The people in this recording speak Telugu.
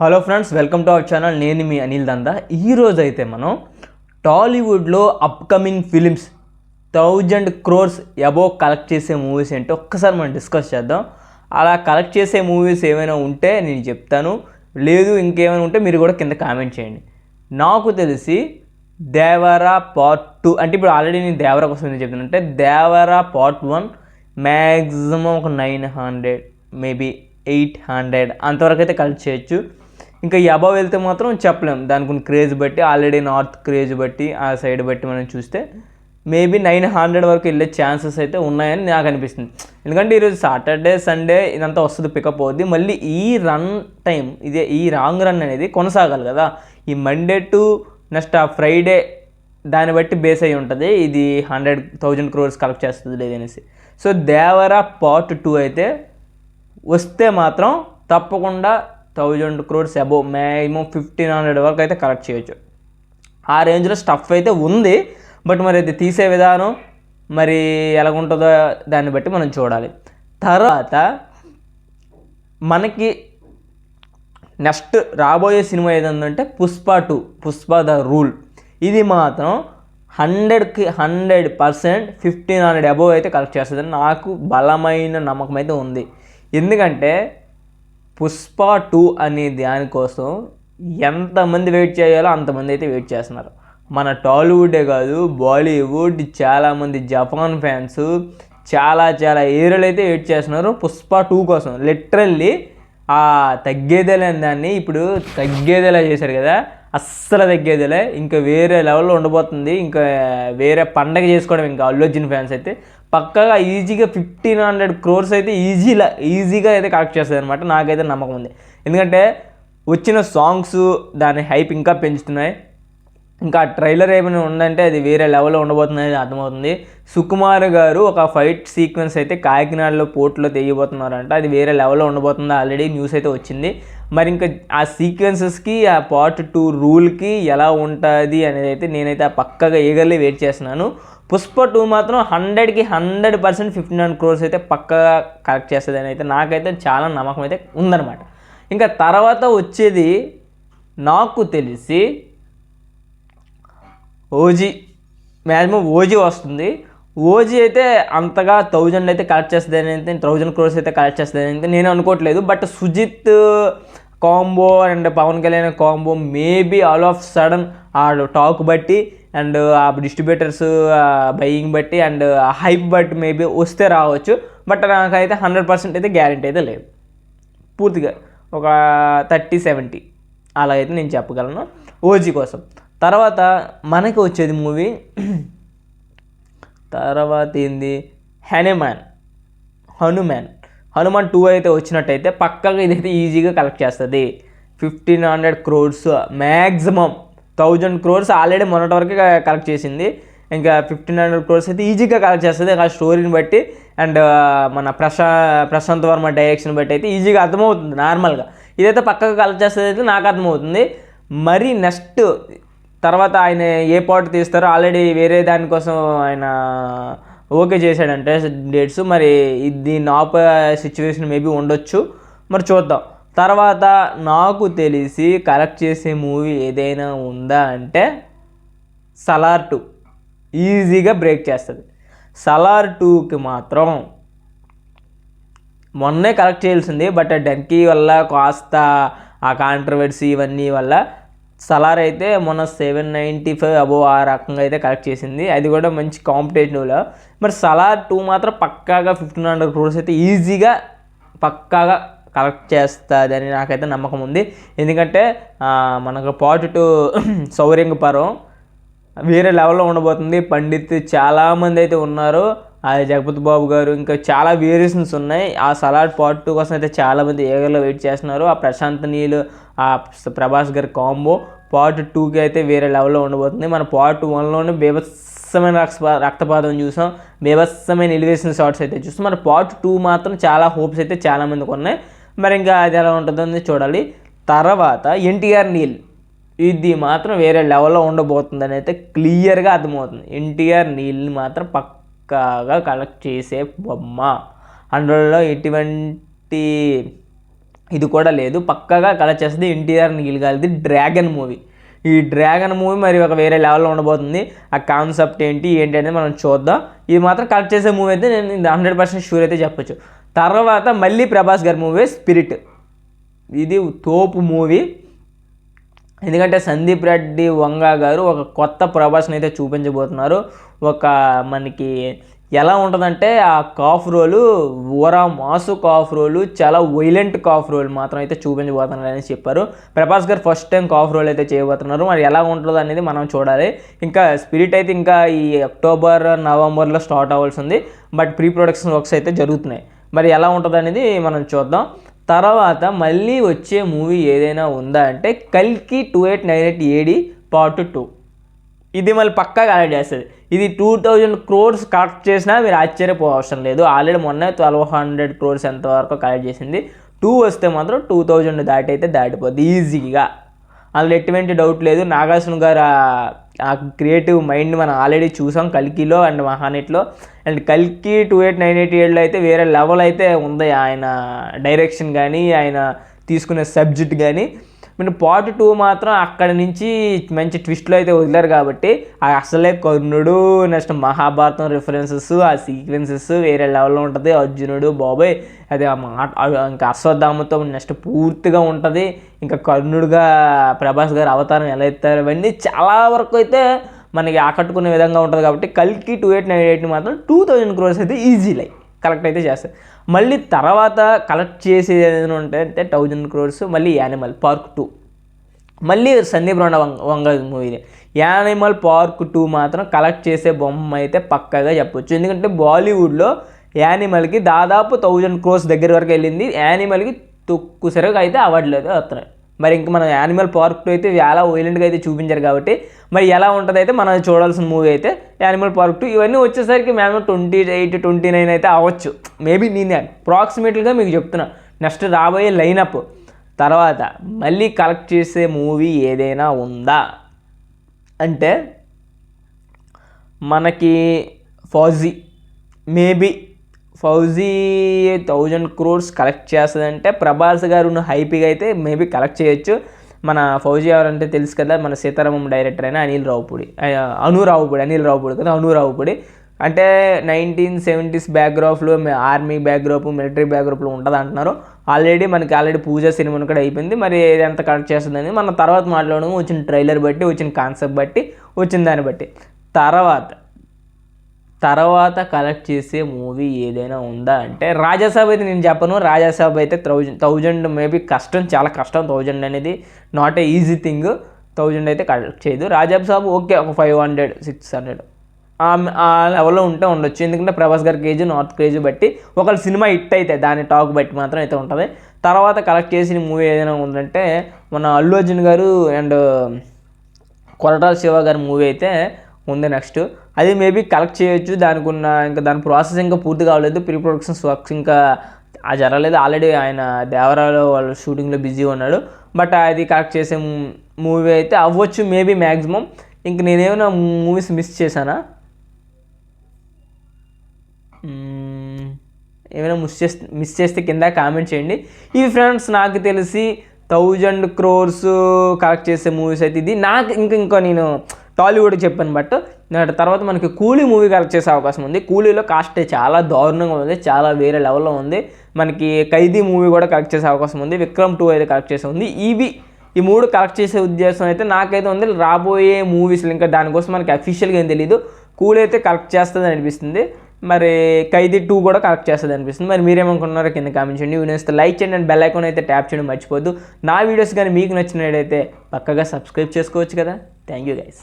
Hello friends, welcome to our channel. నేను మీ అనిల్ దందా. ఈరోజు అయితే మనం టాలీవుడ్లో upcoming films 1000 crores above collect చేసే మూవీస్ ఏంటో ఒక్కసారి మనం డిస్కస్ చేద్దాం. అలా కలెక్ట్ చేసే మూవీస్ ఏమైనా ఉంటే నేను చెప్తాను, లేదు ఇంకేమైనా ఉంటే మీరు కూడా కింద కామెంట్ చేయండి. నాకు తెలిసి దేవరా పార్ట్ 2 అంటే ఇప్పుడు ఆల్రెడీ నేను దేవరా కోసం ఎందుకు చెప్తాను అంటే దేవరా పార్ట్ 1 మ్యాక్సిమం ఒక 900 మేబీ 800 అంతవరకు అయితే కలెక్ట్ చేయొచ్చు. ఇంకా ఈ అబవ్ వెళ్తే మాత్రం చెప్పలేం, దానికి ఉన్న క్రేజ్ బట్టి, ఆల్రెడీ నార్త్ క్రేజ్ బట్టి, ఆ సైడ్ బట్టి మనం చూస్తే మేబీ 900 వరకు వెళ్ళే ఛాన్సెస్ అయితే ఉన్నాయని నాకు అనిపిస్తుంది. ఎందుకంటే ఈరోజు సాటర్డే సండే ఇదంతా వస్తుంది, పికప్ అవుద్ది. మళ్ళీ ఈ రన్ టైం ఇదే, ఈ రాంగ్ రన్ అనేది కొనసాగాలి కదా. ఈ మండే టు నెక్స్ట్ ఆ ఫ్రైడే దాన్ని బట్టి బేస్ అయి ఉంటుంది ఇది 100,000 crores కలెక్ట్ చేస్తుంది లేదనేసి. సో దేవరా పార్ట్ 2 అయితే వస్తే మాత్రం తప్పకుండా 1000 crores అబోవ్ మ్యాక్సిమం 1500 వరకు అయితే కలెక్ట్ చేయొచ్చు. ఆ రేంజ్లో స్టఫ్ అయితే ఉంది. బట్ మరి అది తీసే విధానం మరి ఎలాగుంటుందో దాన్ని బట్టి మనం చూడాలి. తర్వాత మనకి నెక్స్ట్ రాబోయే సినిమా ఏదంటే పుష్ప 2, పుష్ప ద రూల్. ఇది మాత్రం 100కి 100% 1500 అబోవ్ అయితే కలెక్ట్ చేస్తుందని నాకు బలమైన నమ్మకం అయితే ఉంది. ఎందుకంటే పుష్ప 2 అనే దానికోసం ఎంతమంది వెయిట్ చేయాలో అంతమంది అయితే వెయిట్ చేస్తున్నారు. మన టాలీవుడే కాదు, బాలీవుడ్, చాలామంది జపాన్ ఫ్యాన్స్, చాలా ఏరియాలు అయితే వెయిట్ చేస్తున్నారు పుష్ప 2 కోసం. లిటరల్లీ ఆ తగ్గేదేలేని దాన్ని ఇప్పుడు తగ్గేదేలా చేశారు కదా, అస్సలు తగ్గేదేలే. ఇంకా వేరే లెవెల్లో ఉండబోతుంది. ఇంకా వేరే పండగ చేసుకోవడం ఇంకా అల్లు అర్జున్ ఫ్యాన్స్ అయితే పక్కగా ఈజీగా 1500 crores అయితే ఈజీగా అయితే కలెక్ట్ చేస్తుంది అనమాట. నాకైతే నమ్మకం ఉంది. ఎందుకంటే వచ్చిన సాంగ్స్ దాని హైప్ ఇంకా పెంచుతున్నాయి. ఇంకా ట్రైలర్ ఏమైనా ఉందంటే అది వేరే లెవెల్లో ఉండబోతుంది అనేది అర్థమవుతుంది. సుకుమార్ గారు ఒక ఫైట్ సీక్వెన్స్ అయితే కాకినాడలో పోర్ట్లో తెయ్యబోతున్నారంట. అది వేరే లెవెల్లో ఉండబోతుంది, ఆల్రెడీ న్యూస్ అయితే వచ్చింది. మరి ఇంకా ఆ సీక్వెన్సెస్కి, ఆ పార్ట్ 2 రూల్కి ఎలా ఉంటుంది అనేది అయితే నేనైతే పక్కగా ఈగర్లీ వెయిట్ చేస్తున్నాను. పుష్ప 2 మాత్రం 100కి 100% 1500 crores అయితే పక్కగా కలెక్ట్ చేస్తుంది అని అయితే నాకైతే చాలా నమ్మకం అయితే ఉందన్నమాట. ఇంకా తర్వాత వచ్చేది నాకు తెలిసి ఓజీ, మ్యాక్సిమం ఓజీ వస్తుంది. ఓజీ అయితే అంతగా 1000 అయితే కలెక్ట్ చేస్తుంది అయితే 1000 crores అయితే కలెక్ట్ చేస్తుంది అయితే నేను అనుకోవట్లేదు. But Sujeeth combo and Pawan Kalyan combo maybe all of sudden ఆ టాక్ బట్టి అండ్ ఆ డిస్ట్రిబ్యూటర్స్ బయింగ్ బట్టి అండ్ హైప్ బట్టి మేబీ వస్తే రావచ్చు. బట్ నాకైతే 100% అయితే గ్యారెంటీ అయితే లేదు. పూర్తిగా ఒక 30-70 అలా అయితే నేను చెప్పగలను ఓజీ కోసం. తర్వాత మనకి వచ్చేది మూవీ తర్వాత ఏంది, హనుమాన్ 2 అయితే వచ్చినట్టయితే పక్కగా ఇదైతే ఈజీగా కలెక్ట్ చేస్తుంది. 1500 crores మ్యాక్సిమం 1000 crores ఆల్రెడీ మొన్నటి వరకు కలెక్ట్ చేసింది. ఇంకా 1500 crores అయితే ఈజీగా కలెక్ట్ చేస్తుంది. ఆ స్టోరీని బట్టి అండ్ మన ప్రశాంత్ వర్మ డైరెక్షన్ బట్టి అయితే ఈజీగా అర్థమవుతుంది. నార్మల్గా ఇదైతే పక్కగా కలెక్ట్ చేస్తుంది అయితే నాకు అర్థమవుతుంది. మరి నెక్స్ట్ తర్వాత ఆయన ఏ పార్ట్ తీస్తారో ఆల్రెడీ వేరే దానికోసం ఆయన ఓకే చేశాడంటే డేట్స్. మరి దీన్ని ఆప్ సిచ్యువేషన్ మేబీ ఉండొచ్చు, మరి చూద్దాం. తర్వాత నాకు తెలిసి కలెక్ట్ చేసే మూవీ ఏదైనా ఉందా అంటే సలార్ 2 ఈజీగా బ్రేక్ చేస్తుంది. సలార్ 2కి మాత్రం మొన్నే కలెక్ట్ చేయాల్సింది, బట్ డెంకీ వల్ల కాస్త ఆ కాంట్రవర్సీ ఇవన్నీ వల్ల సలార్ అయితే మొన్న 795 అబోవ్ ఆ రకంగా అయితే కలెక్ట్ చేసింది. అది కూడా మంచి కాంపిటేటివ్లో. మరి సలార్ 2 మాత్రం పక్కాగా 1500 crores అయితే ఈజీగా పక్కాగా కలెక్ట్ చేస్తుంది అని నాకైతే నమ్మకం ఉంది. ఎందుకంటే మనకు పార్ట్ 2 సౌర్యంగ పర్వం వేరే లెవెల్లో ఉండబోతుంది. పండిత్ చాలామంది అయితే ఉన్నారు, జగపతి బాబు గారు, ఇంకా చాలా వేరియేషన్స్ ఉన్నాయి. ఆ సలార్ పార్ట్ 2 కోసం అయితే చాలామంది ఏగర్లో వెయిట్ చేస్తున్నారు. ఆ ప్రశాంత్ నీల్, ఆ ప్రభాస్ గారి కాంబో పార్ట్ 2కి అయితే వేరే లెవెల్లో ఉండబోతుంది. మన పార్ట్ 1లోనే బీభత్సమైన రక్తపాతం చూసాం, బీభత్సమైన ఎలివేషన్ షాట్స్ అయితే చూస్తాం. మన పార్ట్ 2 మాత్రం చాలా హోప్స్ అయితే చాలామందికి ఉన్నాయి. మరి ఇంకా అది ఎలా ఉంటుందో చూడాలి. తర్వాత ఎన్టీఆర్ నీల్, ఇది మాత్రం వేరే లెవెల్లో ఉండబోతుందని అయితే క్లియర్గా అర్థమవుతుంది. ఎన్టీఆర్ నీల్ని మాత్రం పక్కాగా కలెక్ట్ చేసే బొమ్మ, అందులో ఎటువంటి ఇది కూడా లేదు. పక్కగా కలెక్ట్ చేస్తుంది ఎన్టీఆర్ నిఖిల్ గారిది డ్రాగన్ మూవీ. ఈ డ్రాగన్ మూవీ మరి ఒక వేరే లెవెల్లో ఉండబోతుంది. ఆ కాన్సెప్ట్ ఏంటి అనేది మనం చూద్దాం. ఇది మాత్రం కలెక్ట్ చేసే మూవీ అయితే నేను 100% షూర్ అయితే చెప్పొచ్చు. తర్వాత మళ్ళీ ప్రభాస్ గారి మూవీ స్పిరిట్. ఇది తోపు మూవీ. ఎందుకంటే సందీప్ రెడ్డి వంగ గారు ఒక కొత్త ప్రభాస్ని అయితే చూపించబోతున్నారు. ఒక మనకి ఎలా ఉంటుందంటే ఆ కాఫ్ రోలు ఓరా మాసు కాఫ్ రోలు, చాలా వైలెంట్ కాఫ్ రోల్ మాత్రం అయితే చూపించబోతున్నారు అని చెప్పారు. ప్రభాస్ గారు ఫస్ట్ టైం కాఫ్ రోల్ అయితే చేయబోతున్నారు. మరి ఎలా ఉంటుందో అనేది మనం చూడాలి. ఇంకా స్పిరిట్ అయితే ఇంకా ఈ అక్టోబర్ నవంబర్లో స్టార్ట్ అవ్వాల్సి ఉంది. బట్ ప్రీ ప్రొడక్షన్ వర్క్స్ అయితే జరుగుతున్నాయి. మరి ఎలా ఉంటుంది అనేది మనం చూద్దాం. తర్వాత మళ్ళీ వచ్చే మూవీ ఏదైనా ఉందా అంటే కల్కి 2898 AD పార్ట్ 2. ఇది మళ్ళీ పక్కా కలెక్ట్ చేస్తుంది. ఇది 2000 crores కలెక్ట్ చేసినా మీరు ఆశ్చర్యపోవసరం లేదు. ఆల్రెడీ మొన్న 1200 crores ఎంతవరకు కలెక్ట్ చేసింది. 2 వస్తే మాత్రం 2000 దాటి అయితే దాటిపోద్ది ఈజీగా. అందులో ఎటువంటి డౌట్ లేదు. నాగార్జున గారు ఆ క్రియేటివ్ మైండ్ మనం ఆల్రెడీ చూసాం కల్కిలో అండ్ మహానీట్లో. అండ్ కల్కి 2898 అయితే వేరే లెవెల్ అయితే ఉంది. ఆయన డైరెక్షన్ కానీ ఆయన తీసుకునే సబ్జెక్ట్ కానీ. మీరు పార్ట్ 2 మాత్రం అక్కడి నుంచి మంచి ట్విస్ట్లో అయితే వదిలేరు కాబట్టి అసలే కర్ణుడు నెక్స్ట్ మహాభారతం రిఫరెన్సెస్ ఆ సీక్వెన్సెస్ వేరే లెవెల్లో ఉంటుంది. అర్జునుడు బాబాయ్ అది ఇంకా అశ్వత్థామతో నెక్స్ట్ పూర్తిగా ఉంటుంది. ఇంకా కర్ణుడుగా ప్రభాస్ గారు అవతారం ఎలా ఎత్తారు ఇవన్నీ చాలా వరకు అయితే మనకి ఆకట్టుకునే విధంగా ఉంటుంది. కాబట్టి కల్కి 2898 మాత్రం 2000 crores అయితే ఈజీ లైక్ కలెక్ట్ అయితే చేస్తారు. మళ్ళీ తర్వాత కలెక్ట్ చేసేది ఏదైనా ఉంటే 1000 crores. మళ్ళీ యానిమల్ పార్క్ 2 మళ్ళీ Sandeep Reddy Vanga movie. Animal park 2 మాత్రం కలెక్ట్ చేసే బొమ్మ అయితే పక్కాగా చెప్పొచ్చు. ఎందుకంటే బాలీవుడ్లో యానిమల్కి దాదాపు 1000 crores దగ్గర వరకు వెళ్ళింది. యానిమల్కి తొక్కుసరిగా అయితే అవ్వట్లేదు వస్తున్నాయి. మరి ఇంక మనం యానిమల్ పార్క్ 2 అయితే చాలా వైలెంట్గా అయితే చూపించారు కాబట్టి మరి ఎలా ఉంటుంది అయితే మనం చూడాల్సిన మూవీ అయితే యానిమల్ పార్క్ 2. ఇవన్నీ వచ్చేసరికి మేము 28, 29 అయితే అవ్వచ్చు మేబీ. నేను అప్రాక్సిమేట్గా మీకు చెప్తున్నా నెక్స్ట్ రాబోయే లైనప్. తర్వాత మళ్ళీ కలెక్ట్ చేసే మూవీ ఏదైనా ఉందా అంటే మనకి fauji. Maybe fauji 1000 crores collect చేస్తుందంటే ప్రభాస్ గారు హైపీగా అయితే మేబీ కలెక్ట్ చేయొచ్చు. మన ఫౌజీ ఎవరంటే తెలుసు కదా, మన సీతారామం డైరెక్టర్ అయిన అనిల్ రావుపూడి కదా, అను రావుపూడి. అంటే 1970s బ్యాక్గ్రౌండ్లో ఆర్మీ బ్యాక్గ్రౌండ్ మిలిటరీ బ్యాక్గ్రౌండ్లో ఉంటుంది అంటున్నారు. ఆల్రెడీ పూజ సినిమా కూడా అయిపోయింది. మరి ఎంత కలెక్ట్ చేస్తుందని మన తర్వాత మాట్లాడడం వచ్చిన ట్రైలర్ బట్టి వచ్చిన కాన్సెప్ట్ బట్టి వచ్చిన దాన్ని బట్టి. తర్వాత కలెక్ట్ చేసే మూవీ ఏదైనా ఉందా అంటే రాజాసాబ్ అయితే నేను చెప్పను. రాజాసాబ్ అయితే 1000 మేబీ కష్టం, చాలా కష్టం. 1000 అనేది నాట్ ఏ ఈజీ థింగ్. 1000 అయితే కలెక్ట్ చేయదు. రాజాసాబ్ ఓకే ఒక 500, 600 ఆ లెవెల్లో ఉండొచ్చు. ఎందుకంటే ప్రభాస్ గారి క్రేజ్ నార్త్ క్రేజ్ బట్టి ఒకళ్ళ సినిమా హిట్ అయితే దాని టాక్ బట్టి మాత్రం అయితే ఉంటుంది. తర్వాత కలెక్ట్ చేసిన మూవీ ఏదైనా ఉందంటే మన అల్లు అర్జున్ గారు అండ్ కొరటాల శివ గారి మూవీ అయితే ఉంది నెక్స్ట్. అది మేబీ కలెక్ట్ చేయొచ్చు. ఇంకా దాని ప్రాసెస్ ఇంకా పూర్తి కావలేదు. ప్రీ ప్రొడక్షన్స్ వర్క్స్ ఇంకా జరగలేదు. ఆల్రెడీ ఆయన దేవరాలో వాళ్ళు షూటింగ్లో బిజీగా ఉన్నాడు. బట్ అది కలెక్ట్ చేసే మూవీ అయితే అవ్వచ్చు మేబీ మ్యాక్సిమం. ఇంక నేనేమైనా మూవీస్ మిస్ చేశానా, ఏమైనా మిస్ చేస్తే కింద కామెంట్ చేయండి. ఇవి ఫ్రెండ్స్ నాకు తెలిసి 1000 crores కలెక్ట్ చేసే మూవీస్ అయితే ఇది. నాకు ఇంకో నేను టాలీవుడ్ చెప్పాను. బట్ తర్వాత మనకి కూలీ మూవీ కలెక్ట్ చేసే అవకాశం ఉంది. కూలీలో కాస్ట్ చాలా దారుణంగా ఉంది, చాలా వేరే లెవెల్లో ఉంది. మనకి ఖైదీ మూవీ కూడా కలెక్ట్ చేసే అవకాశం ఉంది. విక్రమ్ 2 అయితే కలెక్ట్ చేసే ఉంది. ఈ 3 కలెక్ట్ చేసే ఉద్దేశం అయితే నాకైతే ఉంది. రాబోయే మూవీస్లో ఇంకా దానికోసం మనకి అఫీషియల్గా ఏం తెలియదు. కూలీ అయితే కలెక్ట్ చేస్తుంది అనిపిస్తుంది. మరి ఖైదీ 2 కూడా కలెక్ట్ చేస్తుంది అనిపిస్తుంది. మరి మీరేమనుకుంటున్నారో కింద కామెంట్ చేయండి. వీడియోస్ లైక్ చేయండి అండ్ బెల్ ఐకాన్ అయితే ట్యాప్ చేయడం మర్చిపోద్దు. నా వీడియోస్ కానీ మీకు నచ్చినట్టయితే పక్కగా సబ్స్క్రైబ్ చేసుకోవచ్చు కదా. Thank you guys.